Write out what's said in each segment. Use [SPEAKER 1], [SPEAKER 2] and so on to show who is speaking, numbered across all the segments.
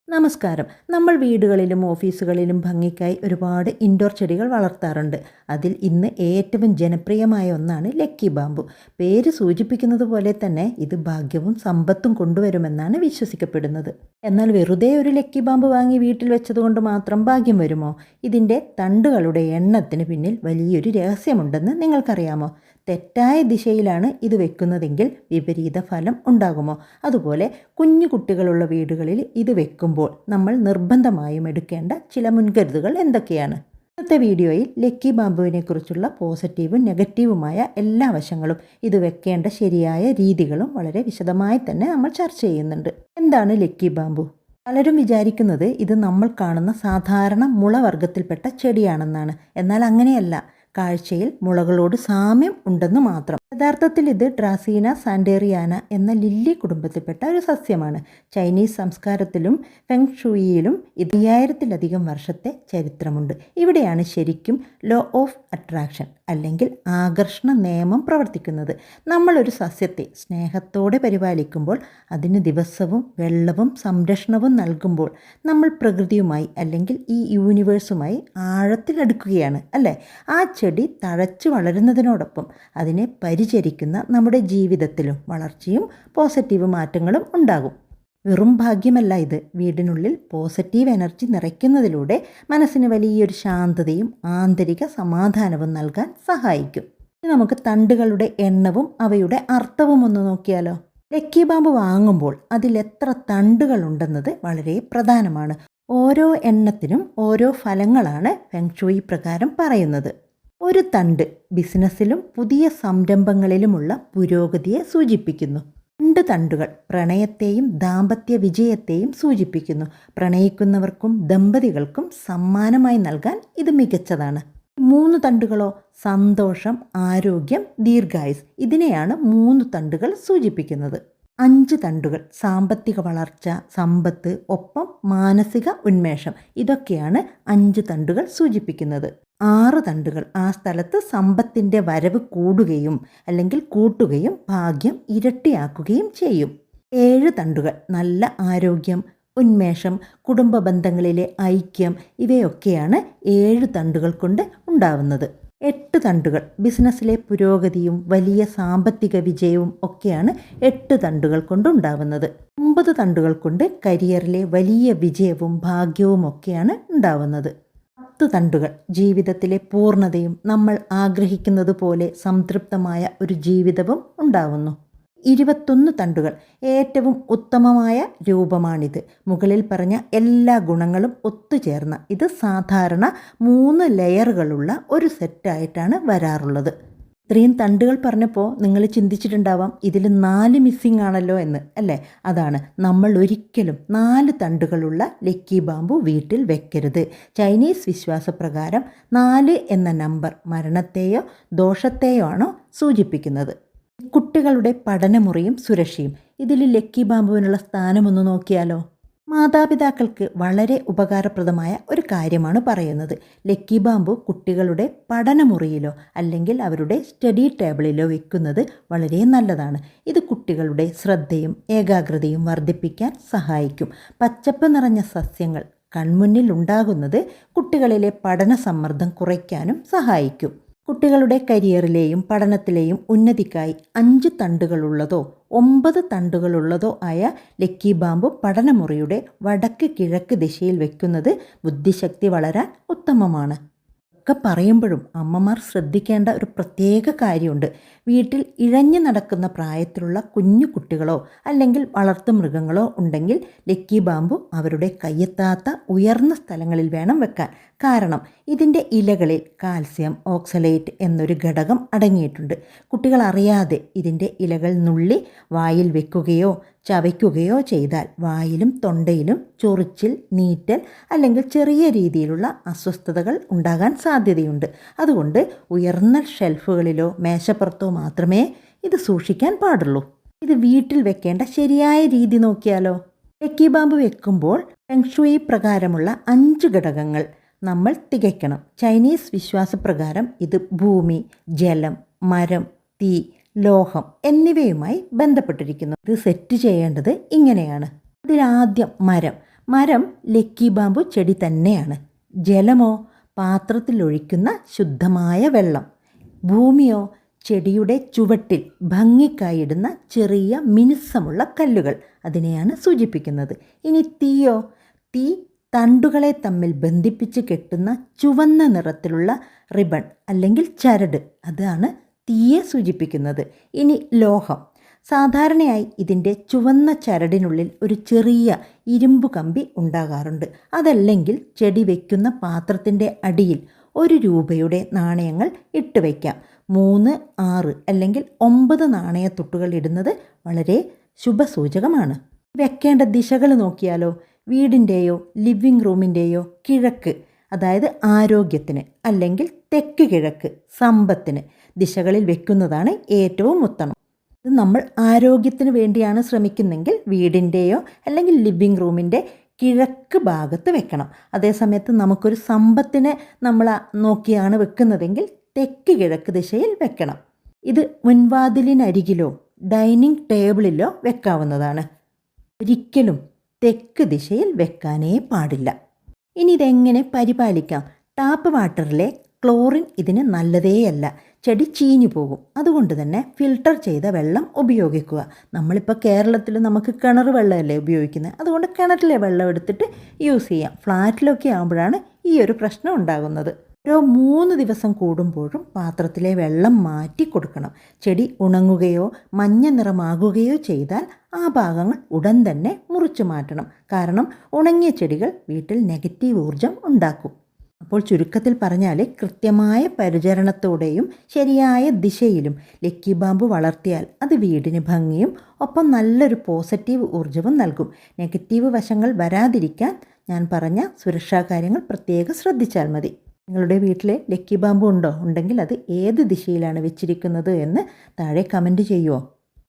[SPEAKER 1] നമസ്കാരം. നമ്മൾ വീടുകളിലും ഓഫീസുകളിലും ഭംഗിക്കായി ഒരുപാട് ഇൻഡോർ ചെടികൾ വളർത്താറുണ്ട്. അതിൽ ഇന്ന് ഏറ്റവും ജനപ്രിയമായ ഒന്നാണ് ലക്കി ബാമ്പു. പേര് സൂചിപ്പിക്കുന്നത് പോലെ തന്നെ ഇത് ഭാഗ്യവും സമ്പത്തും കൊണ്ടുവരുമെന്നാണ് വിശ്വസിക്കപ്പെടുന്നത്. എന്നാൽ വെറുതെ ഒരു ലക്കി ബാമ്പു വാങ്ങി വീട്ടിൽ വെച്ചതുകൊണ്ട് മാത്രം ഭാഗ്യം വരുമോ? ഇതിൻ്റെ തണ്ടുകളുടെ എണ്ണത്തിന് പിന്നിൽ വലിയൊരു രഹസ്യമുണ്ടെന്ന് നിങ്ങൾക്കറിയാമോ? തെറ്റായ ദിശയിലാണ് ഇത് വെക്കുന്നതെങ്കിൽ വിപരീത ഫലം ഉണ്ടാകുമോ? അതുപോലെ കുഞ്ഞു കുട്ടികളുള്ള വീടുകളിൽ ഇത് വെക്കുമ്പോൾ നമ്മൾ നിർബന്ധമായും എടുക്കേണ്ട ചില മുൻകരുതലുകൾ എന്തൊക്കെയാണ്? ഇന്നത്തെ വീഡിയോയിൽ ലക്കി ബാമ്പുവിനെ കുറിച്ചുള്ള പോസിറ്റീവും നെഗറ്റീവുമായ എല്ലാ വശങ്ങളും ഇത് വെക്കേണ്ട ശരിയായ രീതികളും വളരെ വിശദമായി തന്നെ നമ്മൾ ചർച്ച ചെയ്യുന്നുണ്ട്. എന്താണ് ലക്കി ബാമ്പു? പലരും വിചാരിക്കുന്നത് ഇത് നമ്മൾ കാണുന്ന സാധാരണ മുളവർഗത്തിൽപ്പെട്ട ചെടിയാണെന്നാണ്. എന്നാൽ അങ്ങനെയല്ല. കാഴ്ചയിൽ മുളകളോട് സാമ്യം ഉണ്ടെന്ന് മാത്രം. യഥാർത്ഥത്തിൽ ഇത് ഡ്രാസീന സാൻഡേറിയാന എന്ന ലില്ലി കുടുംബത്തിൽപ്പെട്ട ഒരു സസ്യമാണ്. ചൈനീസ് സംസ്കാരത്തിലും ഫെങ് ഷൂയിയിലും 5000-ലധികം വർഷത്തെ ചരിത്രമുണ്ട്. ഇവിടെയാണ് ശരിക്കും ലോ ഓഫ് അട്രാക്ഷൻ അല്ലെങ്കിൽ ആകർഷണ നിയമം പ്രവർത്തിക്കുന്നത്. നമ്മളൊരു സസ്യത്തെ സ്നേഹത്തോടെ പരിപാലിക്കുമ്പോൾ, അതിന് ദിവസവും വെള്ളവും സംരക്ഷണവും നൽകുമ്പോൾ നമ്മൾ പ്രകൃതിയുമായി അല്ലെങ്കിൽ ഈ യൂണിവേഴ്സുമായി ആഴത്തിലടുക്കുകയാണ് അല്ലേ? ആ ചെടി തഴച്ചു വളരുന്നതിനോടൊപ്പം അതിനെ പരിചരിക്കുന്ന നമ്മുടെ ജീവിതത്തിലും വളർച്ചയും പോസിറ്റീവ് മാറ്റങ്ങളും ഉണ്ടാകും. വെറും ഭാഗ്യമല്ല ഇത്. വീടിനുള്ളിൽ പോസിറ്റീവ് എനർജി നിറയ്ക്കുന്നതിലൂടെ മനസ്സിന് വലിയൊരു ശാന്തതയും ആന്തരിക സമാധാനവും നൽകാൻ സഹായിക്കും. നമുക്ക് തണ്ടുകളുടെ എണ്ണവും അവയുടെ അർത്ഥവും ഒന്ന് നോക്കിയാലോ? ലക്കി ബാമ്പു വാങ്ങുമ്പോൾ അതിൽ എത്ര തണ്ടുകളുണ്ടെന്നത് വളരെ പ്രധാനമാണ്. ഓരോ എണ്ണത്തിനും ഓരോ ഫലങ്ങളാണ് ഫെങ് ഷൂയി പ്രകാരം പറയുന്നത്. ഒരു തണ്ട് ബിസിനസ്സിലും പുതിയ സംരംഭങ്ങളിലുമുള്ള പുരോഗതിയെ സൂചിപ്പിക്കുന്നു. 2 തണ്ടുകൾ പ്രണയത്തെയും ദാമ്പത്യ വിജയത്തെയും സൂചിപ്പിക്കുന്നു. പ്രണയിക്കുന്നവർക്കും ദമ്പതികൾക്കും സമ്മാനമായി നൽകാൻ ഇത് മികച്ചതാണ്. 3 തണ്ടുകളോ? സന്തോഷം, ആരോഗ്യം, ദീർഘായുസ്. ഇതിനെയാണ് 3 തണ്ടുകൾ സൂചിപ്പിക്കുന്നത്. 5 തണ്ടുകൾ സാമ്പത്തിക വളർച്ച, സമ്പത്ത്, ഒപ്പം മാനസിക ഉന്മേഷം. ഇതൊക്കെയാണ് 5 തണ്ടുകൾ സൂചിപ്പിക്കുന്നത്. 6 തണ്ടുകൾ ആ സ്ഥലത്ത് സമ്പത്തിൻ്റെ വരവ് കൂടുകയും അല്ലെങ്കിൽ കൂട്ടുകയും ഭാഗ്യം ഇരട്ടിയാക്കുകയും ചെയ്യും. 7 തണ്ടുകൾ നല്ല ആരോഗ്യം, ഉന്മേഷം, കുടുംബ ബന്ധങ്ങളിലെ ഐക്യം. ഇവയൊക്കെയാണ് 7 തണ്ടുകൾ കൊണ്ട് ഉണ്ടാവുന്നത്. 8 തണ്ടുകൾ ബിസിനസ്സിലെ പുരോഗതിയും വലിയ സാമ്പത്തിക വിജയവും ഒക്കെയാണ് 8 തണ്ടുകൾ കൊണ്ടുണ്ടാവുന്നത്. 9 തണ്ടുകൾ കൊണ്ട് കരിയറിലെ വലിയ വിജയവും ഭാഗ്യവും ഒക്കെയാണ് ഉണ്ടാവുന്നത്. 10 തണ്ടുകൾ ജീവിതത്തിലെ പൂർണ്ണതയും നമ്മൾ ആഗ്രഹിക്കുന്നത് പോലെ സംതൃപ്തമായ ഒരു ജീവിതവും ഉണ്ടാവുന്നു. 21 തണ്ടുകൾ ഏറ്റവും ഉത്തമമായ രൂപമാണിത്. മുകളിൽ പറഞ്ഞ എല്ലാ ഗുണങ്ങളും ഒത്തുചേർന്ന ഇത് സാധാരണ 3 ലെയറുകളുള്ള ഒരു സെറ്റായിട്ടാണ് വരാറുള്ളത്. ഇത്രയും തണ്ടുകൾ പറഞ്ഞപ്പോൾ നിങ്ങൾ ചിന്തിച്ചിട്ടുണ്ടാവാം ഇതിൽ 4 മിസ്സിംഗ് ആണല്ലോ എന്ന്, അല്ലേ? അതാണ്, നമ്മൾ ഒരിക്കലും 4 തണ്ടുകളുള്ള ലക്കി ബാമ്പു വീട്ടിൽ വെക്കരുത്. ചൈനീസ് വിശ്വാസപ്രകാരം 4 എന്ന നമ്പർ മരണത്തെയോ ദോഷത്തെയോ ആണോ സൂചിപ്പിക്കുന്നത്. കുട്ടികളുടെ പഠനമുറിയും സുരക്ഷയും. ഇതിൽ ലക്കി ബാമ്പുവിനുള്ള സ്ഥാനമൊന്ന് നോക്കിയാലോ? മാതാപിതാക്കൾക്ക് വളരെ ഉപകാരപ്രദമായ ഒരു കാര്യമാണ് പറയുന്നത്. ലക്കി ബാമ്പു കുട്ടികളുടെ പഠനമുറിയിലോ അല്ലെങ്കിൽ അവരുടെ സ്റ്റഡി ടേബിളിലോ വെക്കുന്നത് വളരെ നല്ലതാണ്. ഇത് കുട്ടികളുടെ ശ്രദ്ധയും ഏകാഗ്രതയും വർദ്ധിപ്പിക്കാൻ സഹായിക്കും. പച്ചപ്പ് നിറഞ്ഞ സസ്യങ്ങൾ കൺമുന്നിൽ ഉണ്ടാകുന്നത് കുട്ടികളിലെ പഠന സമ്മർദ്ദം കുറയ്ക്കാനും സഹായിക്കും. കുട്ടികളുടെ കരിയറിലെയും പഠനത്തിലെയും ഉന്നതിക്കായി 5 തണ്ടുകളുള്ളതോ 9 തണ്ടുകളുള്ളതോ ആയ ലക്കി ബാമ്പു പഠനമുറിയുടെ വടക്ക് കിഴക്ക് ദിശയിൽ വെക്കുന്നത് ബുദ്ധിശക്തി വളരാൻ ഉത്തമമാണ്. ഒക്കെ പറയുമ്പോഴും അമ്മമാർ ശ്രദ്ധിക്കേണ്ട ഒരു പ്രത്യേക കാര്യമുണ്ട്. വീട്ടിൽ ഇഴഞ്ഞു നടക്കുന്ന പ്രായത്തിലുള്ള കുഞ്ഞു കുട്ടികളോ അല്ലെങ്കിൽ വളർത്തുമൃഗങ്ങളോ ഉണ്ടെങ്കിൽ ലക്കി ബാമ്പു അവരുടെ കയ്യെത്താത്ത ഉയർന്ന സ്ഥലങ്ങളിൽ വേണം വെക്കാൻ. കാരണം ഇതിൻ്റെ ഇലകളിൽ കാൽസ്യം ഓക്സലേറ്റ് എന്നൊരു ഘടകം അടങ്ങിയിട്ടുണ്ട്. കുട്ടികൾ അറിയാതെ ഇതിൻ്റെ ഇലകൾ നുള്ളി വായിൽ വെക്കുകയോ ചവയ്ക്കുകയോ ചെയ്താൽ വായിലും തൊണ്ടയിലും ചൊറിച്ചിൽ, നീറ്റൽ അല്ലെങ്കിൽ ചെറിയ രീതിയിലുള്ള അസ്വസ്ഥതകൾ ഉണ്ടാകാൻ സാധ്യതയുണ്ട്. അതുകൊണ്ട് ഉയർന്ന ഷെൽഫുകളിലോ മേശപ്പുറത്തോ മാത്രമേ ഇത് സൂക്ഷിക്കാൻ പാടുള്ളൂ. ഇത് വീട്ടിൽ വെക്കേണ്ട ശരിയായ രീതി നോക്കിയാലോ? ലക്കി ബാമ്പു വെക്കുമ്പോൾ ഫെങ് ഷൂയി പ്രകാരമുള്ള 5 ഘടകങ്ങൾ നമ്മൾ തികയ്ക്കണം. ചൈനീസ് വിശ്വാസപ്രകാരം ഇത് ഭൂമി, ജലം, മരം, തീ, ലോഹം എന്നിവയുമായി ബന്ധപ്പെട്ടിരിക്കുന്നു. ഇത് സെറ്റ് ചെയ്യേണ്ടത് ഇങ്ങനെയാണ്. അതിലാദ്യം മരം. മരം ലക്കി ബാമ്പു ചെടി തന്നെയാണ്. ജലമോ പാത്രത്തിലൊഴിക്കുന്ന ശുദ്ധമായ വെള്ളം. ഭൂമിയോ ചെടിയുടെ ചുവട്ടിൽ ഭംഗിക്കായിടുന്ന ചെറിയ മിനുസമുള്ള കല്ലുകൾ. അതിനെയാണ് സൂചിപ്പിക്കുന്നത്. ഇനി തീയോ, തീ തണ്ടുകളെ തമ്മിൽ ബന്ധിപ്പിച്ച് കെട്ടുന്ന ചുവന്ന നിറത്തിലുള്ള റിബൺ അല്ലെങ്കിൽ ചരട്, അതാണ് തീയെ സൂചിപ്പിക്കുന്നത്. ഇനി ലോഹം. സാധാരണയായി ഇതിൻ്റെ ചുവന്ന ചരടിനുള്ളിൽ ഒരു ചെറിയ ഇരുമ്പ് കമ്പി ഉണ്ടാകാറുണ്ട്. അതല്ലെങ്കിൽ ചെടി വയ്ക്കുന്ന പാത്രത്തിൻ്റെ അടിയിൽ 1 രൂപയുടെ നാണയങ്ങൾ ഇട്ട് വയ്ക്കാം. 3, 6 അല്ലെങ്കിൽ 9 നാണയത്തുട്ടുകൾ ഇടുന്നത് വളരെ ശുഭസൂചകമാണ്. വെക്കേണ്ട ദിശകൾ നോക്കിയാലോ? വീടിൻ്റെയോ ലിവിങ് റൂമിൻ്റെയോ കിഴക്ക്, അതായത് ആരോഗ്യത്തിന്, അല്ലെങ്കിൽ തെക്ക് കിഴക്ക് സമ്പത്തിന് ദിശകളിൽ വെക്കുന്നതാണ് ഏറ്റവും ഉത്തമം. ഇത് നമ്മൾ ആരോഗ്യത്തിന് വേണ്ടിയാണ് ശ്രമിക്കുന്നെങ്കിൽ വീടിൻ്റെയോ അല്ലെങ്കിൽ ലിവിങ് റൂമിൻ്റെ കിഴക്ക് ഭാഗത്ത് വെക്കണം. അതേസമയത്ത് നമുക്കൊരു സമ്പത്തിനെ നമ്മൾ നോക്കിയാണ് വെക്കുന്നതെങ്കിൽ തെക്ക് കിഴക്ക് ദിശയിൽ വെക്കണം. ഇത് മുൻവാതിലിനരികിലോ ഡൈനിങ് ടേബിളിലോ വെക്കാവുന്നതാണ്. ഒരിക്കലും തെക്ക് ദിശയിൽ വെക്കാനേ പാടില്ല. ഇനി ഇതെങ്ങനെ പരിപാലിക്കാം? ടാപ്പ് വാട്ടറിലെ ക്ലോറിൻ ഇതിന് നല്ലതേയല്ല. ചെടി ചീഞ്ഞു പോകും. അതുകൊണ്ട് തന്നെ ഫിൽട്ടർ ചെയ്ത വെള്ളം ഉപയോഗിക്കുക. നമ്മളിപ്പോൾ കേരളത്തിൽ നമുക്ക് കിണർ വെള്ളമല്ലേ ഉപയോഗിക്കുന്നത്. അതുകൊണ്ട് കിണറ്റിലെ വെള്ളം എടുത്തിട്ട് യൂസ് ചെയ്യാം. ഫ്ലാറ്റിലൊക്കെ ആകുമ്പോഴാണ് ഈ ഒരു പ്രശ്നം ഉണ്ടാകുന്നത്. ഓരോ 3 ദിവസം കൂടുമ്പോഴും പാത്രത്തിലെ വെള്ളം മാറ്റി കൊടുക്കണം. ചെടി ഉണങ്ങുകയോ മഞ്ഞ നിറമാകുകയോ ചെയ്താൽ ആ ഭാഗങ്ങൾ ഉടൻ തന്നെ മുറിച്ചു മാറ്റണം. കാരണം ഉണങ്ങിയ ചെടികൾ വീട്ടിൽ നെഗറ്റീവ് ഊർജം ഉണ്ടാക്കും. അപ്പോൾ ചുരുക്കത്തിൽ പറഞ്ഞാൽ കൃത്യമായ പരിചരണത്തോടെയും ശരിയായ ദിശയിലും ലക്കി ബാമ്പു വളർത്തിയാൽ അത് വീടിന് ഭംഗിയും ഒപ്പം നല്ലൊരു പോസിറ്റീവ് ഊർജവും നൽകും. നെഗറ്റീവ് വശങ്ങൾ വരാതിരിക്കാൻ ഞാൻ പറഞ്ഞ സുരക്ഷാ കാര്യങ്ങൾ പ്രത്യേകം ശ്രദ്ധിച്ചാൽ മതി. നിങ്ങളുടെ വീട്ടിൽ ലക്കി ബാമ്പു ഉണ്ടെങ്കിൽ അത് ഏത് ദിശയിലാണ് വെച്ചിരിക്കുന്നത് എന്ന് താഴെ കമൻറ്റ് ചെയ്യുമോ?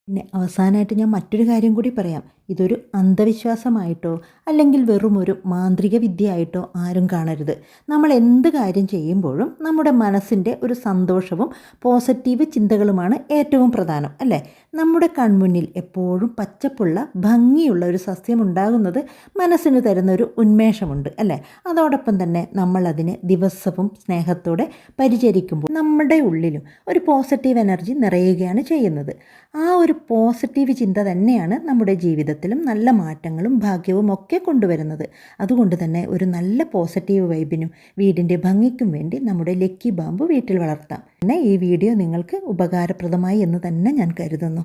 [SPEAKER 1] പിന്നെ അവസാനമായിട്ട് ഞാൻ മറ്റൊരു കാര്യം കൂടി പറയാം. ഇതൊരു അന്ധവിശ്വാസമായിട്ടോ അല്ലെങ്കിൽ വെറും ഒരു മാന്ത്രിക വിദ്യയായിട്ടോ ആരും കാണരുത്. നമ്മൾ എന്ത് കാര്യം ചെയ്യുമ്പോഴും നമ്മുടെ മനസ്സിൻ്റെ ഒരു സന്തോഷവും പോസിറ്റീവ് ചിന്തകളുമാണ് ഏറ്റവും പ്രധാനം, അല്ലേ? നമ്മുടെ കൺമുന്നിൽ എപ്പോഴും പച്ചപ്പുള്ള ഭംഗിയുള്ള ഒരു സസ്യം ഉണ്ടാകുന്നത് മനസ്സിന് തരുന്ന ഒരു ഉന്മേഷമുണ്ട്, അല്ലേ? അതോടൊപ്പം തന്നെ നമ്മൾ അതിനെ ദിവസവും സ്നേഹത്തോടെ പരിചരിക്കുമ്പോൾ നമ്മുടെ ഉള്ളിലും ഒരു പോസിറ്റീവ് എനർജി നിറയുകയാണ് ചെയ്യുന്നത്. ആ ഒരു പോസിറ്റീവ് ചിന്ത തന്നെയാണ് നമ്മുടെ ജീവിതത്തിലും നല്ല മാറ്റങ്ങളും ഭാഗ്യവും ഒക്കെ കൊണ്ടുവരുന്നത്. അതുകൊണ്ട് തന്നെ ഒരു നല്ല പോസിറ്റീവ് വൈബിനും വീടിൻ്റെ ഭംഗിക്കും വേണ്ടി നമ്മുടെ ലക്കി ബാമ്പു വീട്ടിൽ വളർത്താം. പിന്നെ ഈ വീഡിയോ നിങ്ങൾക്ക് ഉപകാരപ്രദമായി എന്ന് തന്നെ ഞാൻ കരുതുന്നു.